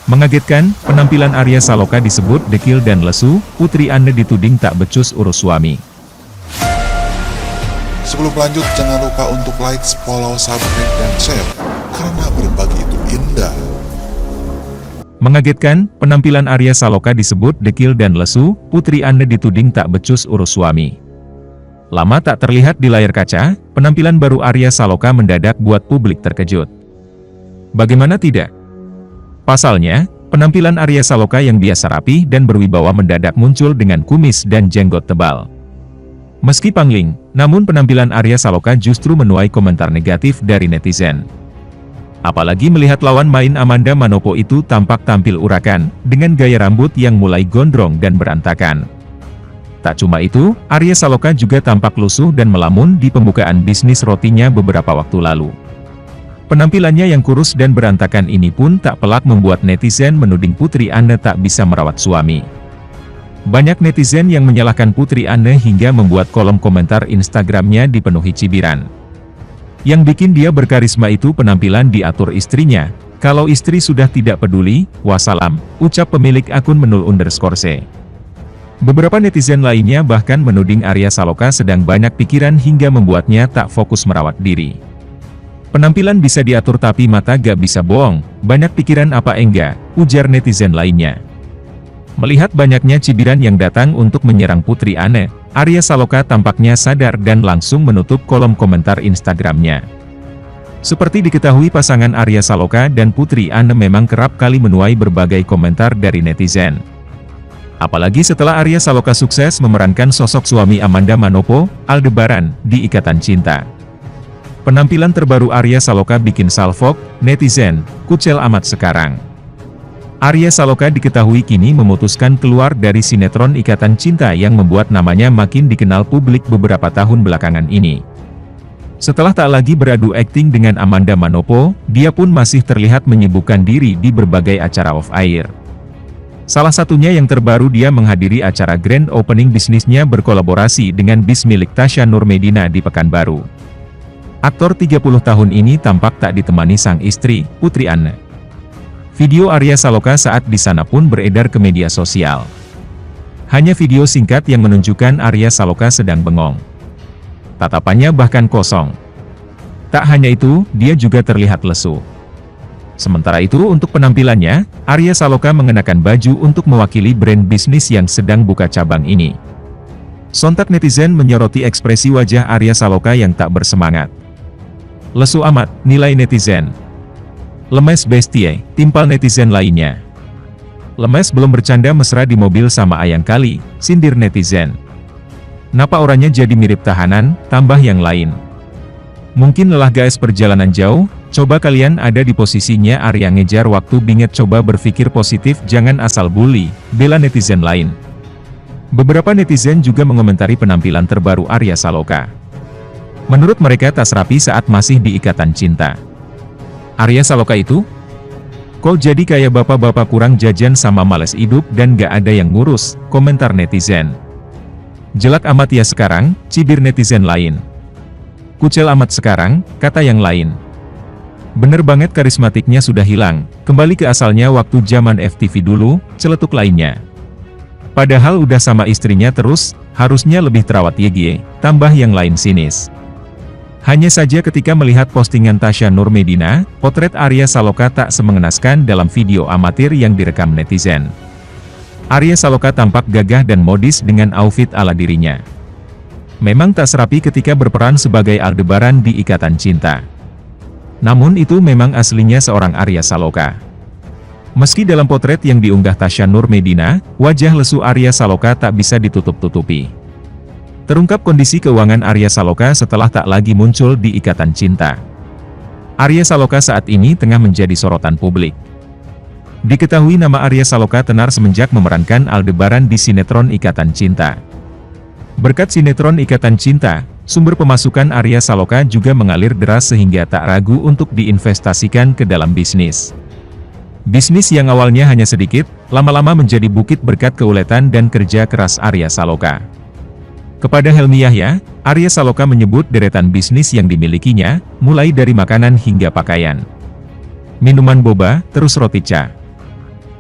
Mengagetkan, penampilan Arya Saloka disebut dekil dan lesu, Putri Anne dituding tak becus urus suami. Sebelum lanjut, jangan lupa untuk like, follow, subscribe, dan share, karena berbagi itu indah. Mengagetkan, penampilan Arya Saloka disebut dekil dan lesu, Putri Anne dituding tak becus urus suami. Lama tak terlihat di layar kaca, penampilan baru Arya Saloka mendadak buat publik terkejut. Bagaimana tidak? Pasalnya, penampilan Arya Saloka yang biasa rapi dan berwibawa mendadak muncul dengan kumis dan jenggot tebal. Meski pangling, namun penampilan Arya Saloka justru menuai komentar negatif dari netizen. Apalagi melihat lawan main Amanda Manopo itu tampak tampil urakan, dengan gaya rambut yang mulai gondrong dan berantakan. Tak cuma itu, Arya Saloka juga tampak lusuh dan melamun di pembukaan bisnis rotinya beberapa waktu lalu. Penampilannya yang kurus dan berantakan ini pun tak pelak membuat netizen menuding Putri Anne tak bisa merawat suami. Banyak netizen yang menyalahkan Putri Anne hingga membuat kolom komentar Instagramnya dipenuhi cibiran. Yang bikin dia berkarisma itu penampilan diatur istrinya. Kalau istri sudah tidak peduli, wassalam, ucap pemilik akun menul_c. Beberapa netizen lainnya bahkan menuding Arya Saloka sedang banyak pikiran hingga membuatnya tak fokus merawat diri. Penampilan bisa diatur tapi mata gak bisa bohong, banyak pikiran apa enggak, ujar netizen lainnya. Melihat banyaknya cibiran yang datang untuk menyerang Putri Anne, Arya Saloka tampaknya sadar dan langsung menutup kolom komentar Instagramnya. Seperti diketahui pasangan Arya Saloka dan Putri Anne memang kerap kali menuai berbagai komentar dari netizen. Apalagi setelah Arya Saloka sukses memerankan sosok suami Amanda Manopo, Aldebaran, di Ikatan Cinta. Penampilan terbaru Arya Saloka bikin salvok, netizen, kucel amat sekarang. Arya Saloka diketahui kini memutuskan keluar dari sinetron Ikatan Cinta yang membuat namanya makin dikenal publik beberapa tahun belakangan ini. Setelah tak lagi beradu akting dengan Amanda Manopo, dia pun masih terlihat menyibukkan diri di berbagai acara off-air. Salah satunya yang terbaru dia menghadiri acara grand opening bisnisnya berkolaborasi dengan bis milik Tasya Nur Medina di Pekanbaru. Aktor 30 tahun ini tampak tak ditemani sang istri, Putri Anne. Video Arya Saloka saat di sana pun beredar ke media sosial. Hanya video singkat yang menunjukkan Arya Saloka sedang bengong. Tatapannya bahkan kosong. Tak hanya itu, dia juga terlihat lesu. Sementara itu untuk penampilannya, Arya Saloka mengenakan baju untuk mewakili brand bisnis yang sedang buka cabang ini. Sontak netizen menyoroti ekspresi wajah Arya Saloka yang tak bersemangat. Lesu amat, nilai netizen. Lemes bestie, timpal netizen lainnya. Lemes belum bercanda mesra di mobil sama ayang kali, sindir netizen. Napa orangnya jadi mirip tahanan, tambah yang lain. Mungkin lelah guys perjalanan jauh, coba kalian ada di posisinya Arya ngejar waktu binget coba berpikir positif jangan asal bully, bela netizen lain. Beberapa netizen juga mengomentari penampilan terbaru Arya Saloka. Menurut mereka tas rapi saat masih di Ikatan Cinta. Arya Saloka itu? Kok jadi kayak bapak-bapak kurang jajan sama males hidup dan gak ada yang ngurus, komentar netizen. Jelek amat ya sekarang, cibir netizen lain. Kucel amat sekarang, kata yang lain. Bener banget karismatiknya sudah hilang, kembali ke asalnya waktu zaman FTV dulu, celetuk lainnya. Padahal udah sama istrinya terus, harusnya lebih terawat YG, tambah yang lain sinis. Hanya saja ketika melihat postingan Tasya Nur Medina, potret Arya Saloka tak semengenaskan dalam video amatir yang direkam netizen. Arya Saloka tampak gagah dan modis dengan outfit ala dirinya. Memang tak serapi ketika berperan sebagai Aldebaran di Ikatan Cinta. Namun itu memang aslinya seorang Arya Saloka. Meski dalam potret yang diunggah Tasya Nur Medina, wajah lesu Arya Saloka tak bisa ditutup-tutupi. Terungkap kondisi keuangan Arya Saloka setelah tak lagi muncul di Ikatan Cinta. Arya Saloka saat ini tengah menjadi sorotan publik. Diketahui nama Arya Saloka tenar semenjak memerankan Aldebaran di sinetron Ikatan Cinta. Berkat sinetron Ikatan Cinta, sumber pemasukan Arya Saloka juga mengalir deras sehingga tak ragu untuk diinvestasikan ke dalam bisnis. Bisnis yang awalnya hanya sedikit, lama-lama menjadi bukit berkat keuletan dan kerja keras Arya Saloka. Kepada Helmi Yahya, Arya Saloka menyebut deretan bisnis yang dimilikinya, mulai dari makanan hingga pakaian, minuman boba, terus roti ca.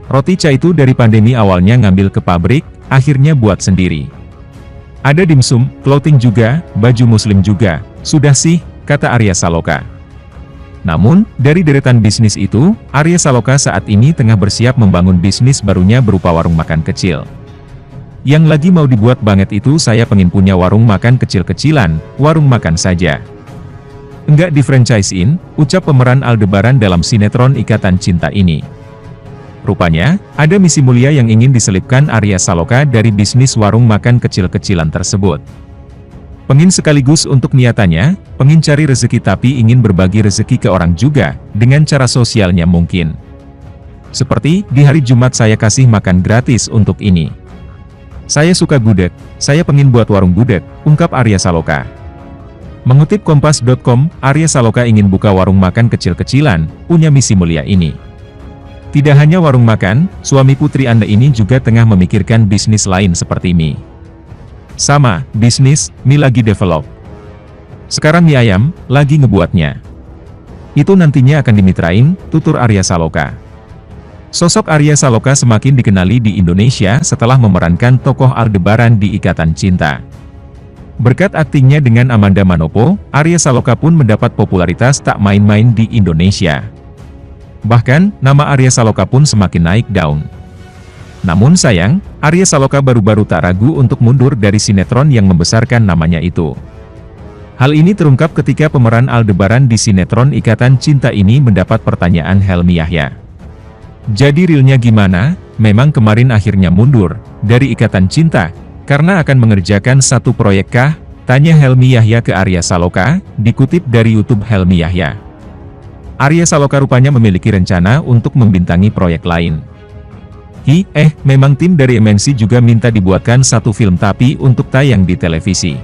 Roti Ca itu dari pandemi awalnya ngambil ke pabrik, akhirnya buat sendiri. Ada dimsum, clothing juga, baju muslim juga, sudah sih, kata Arya Saloka. Namun, dari deretan bisnis itu, Arya Saloka saat ini tengah bersiap membangun bisnis barunya berupa warung makan kecil. Yang lagi mau dibuat banget itu saya pengen punya warung makan kecil-kecilan, warung makan saja. Enggak di franchise-in, ucap pemeran Aldebaran dalam sinetron Ikatan Cinta ini. Rupanya, ada misi mulia yang ingin diselipkan Arya Saloka dari bisnis warung makan kecil-kecilan tersebut. Pengin sekaligus untuk niatannya, pengin cari rezeki tapi ingin berbagi rezeki ke orang juga, dengan cara sosialnya mungkin. Seperti, di hari Jumat saya kasih makan gratis untuk ini. Saya suka gudeg, saya pengin buat warung gudeg, ungkap Arya Saloka. Mengutip Kompas.com, Arya Saloka ingin buka warung makan kecil-kecilan, punya misi mulia ini. Tidak hanya warung makan, suami Putri Anda ini juga tengah memikirkan bisnis lain seperti mie. Sama, bisnis, mie lagi develop. Sekarang mie ayam, lagi ngebuatnya. Itu nantinya akan dimitrain, tutur Arya Saloka. Sosok Arya Saloka semakin dikenali di Indonesia setelah memerankan tokoh Aldebaran di Ikatan Cinta. Berkat aktingnya dengan Amanda Manopo, Arya Saloka pun mendapat popularitas tak main-main di Indonesia. Bahkan, nama Arya Saloka pun semakin naik daun. Namun sayang, Arya Saloka baru-baru tak ragu untuk mundur dari sinetron yang membesarkan namanya itu. Hal ini terungkap ketika pemeran Aldebaran di sinetron Ikatan Cinta ini mendapat pertanyaan Helmi Yahya. Jadi realnya gimana? Memang kemarin akhirnya mundur dari Ikatan Cinta, karena akan mengerjakan satu proyek kah? Tanya Helmi Yahya ke Arya Saloka, dikutip dari YouTube Helmi Yahya. Arya Saloka rupanya memiliki rencana untuk membintangi proyek lain. Memang tim dari MNC juga minta dibuatkan satu film tapi untuk tayang di televisi.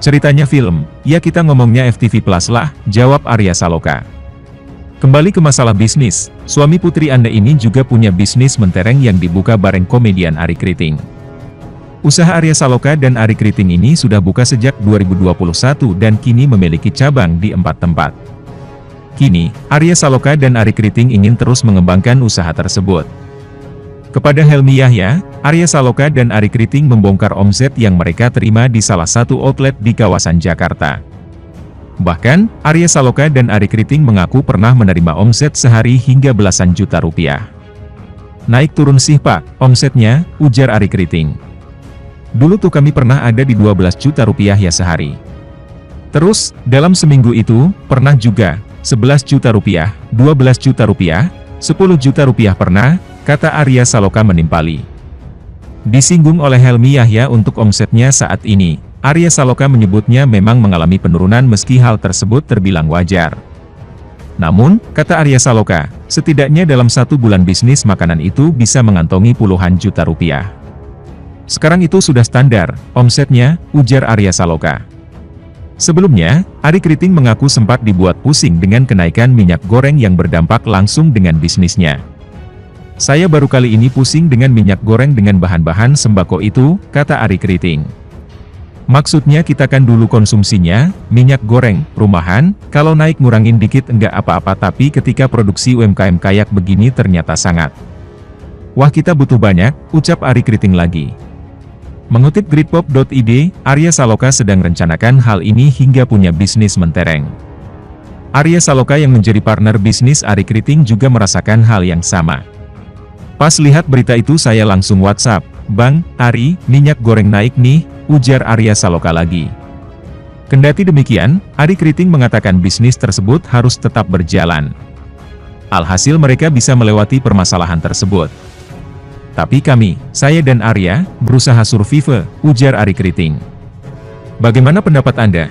Ceritanya film, ya kita ngomongnya FTV Plus lah, jawab Arya Saloka. Kembali ke masalah bisnis, suami Putri Anda ini juga punya bisnis mentereng yang dibuka bareng komedian Arie Kriting. Usaha Arya Saloka dan Arie Kriting ini sudah buka sejak 2021 dan kini memiliki cabang di 4 tempat. Kini, Arya Saloka dan Arie Kriting ingin terus mengembangkan usaha tersebut. Kepada Helmi Yahya, Arya Saloka dan Arie Kriting membongkar omset yang mereka terima di salah satu outlet di kawasan Jakarta. Bahkan, Arya Saloka dan Arie Kriting mengaku pernah menerima omset sehari hingga belasan juta rupiah. Naik turun sih pak, omsetnya, ujar Arie Kriting. Dulu tuh kami pernah ada di 12 juta rupiah ya sehari. Terus, dalam seminggu itu, pernah juga, 11 juta rupiah, 12 juta rupiah, 10 juta rupiah pernah, kata Arya Saloka menimpali. Disinggung oleh Helmi Yahya untuk omsetnya saat ini, Arya Saloka menyebutnya memang mengalami penurunan meski hal tersebut terbilang wajar. Namun, kata Arya Saloka, setidaknya dalam 1 bulan bisnis makanan itu bisa mengantongi puluhan juta rupiah. Sekarang itu sudah standar, omsetnya, ujar Arya Saloka. Sebelumnya, Arie Kriting mengaku sempat dibuat pusing dengan kenaikan minyak goreng yang berdampak langsung dengan bisnisnya. Saya baru kali ini pusing dengan minyak goreng dengan bahan-bahan sembako itu, kata Arie Kriting. Maksudnya kita kan dulu konsumsinya, minyak goreng, rumahan, kalau naik ngurangin dikit enggak apa-apa tapi ketika produksi UMKM kayak begini ternyata sangat. Wah kita butuh banyak, ucap Arie Kriting lagi. Mengutip Gridpop.id, Arya Saloka sedang rencanakan hal ini hingga punya bisnis mentereng. Arya Saloka yang menjadi partner bisnis Arie Kriting juga merasakan hal yang sama. Pas lihat berita itu saya langsung WhatsApp, Bang, Ari, minyak goreng naik nih, ujar Arya Saloka lagi. Kendati demikian, Arie Kriting mengatakan bisnis tersebut harus tetap berjalan. Alhasil mereka bisa melewati permasalahan tersebut. Tapi kami, saya dan Arya, berusaha survive, ujar Arie Kriting. Bagaimana pendapat Anda?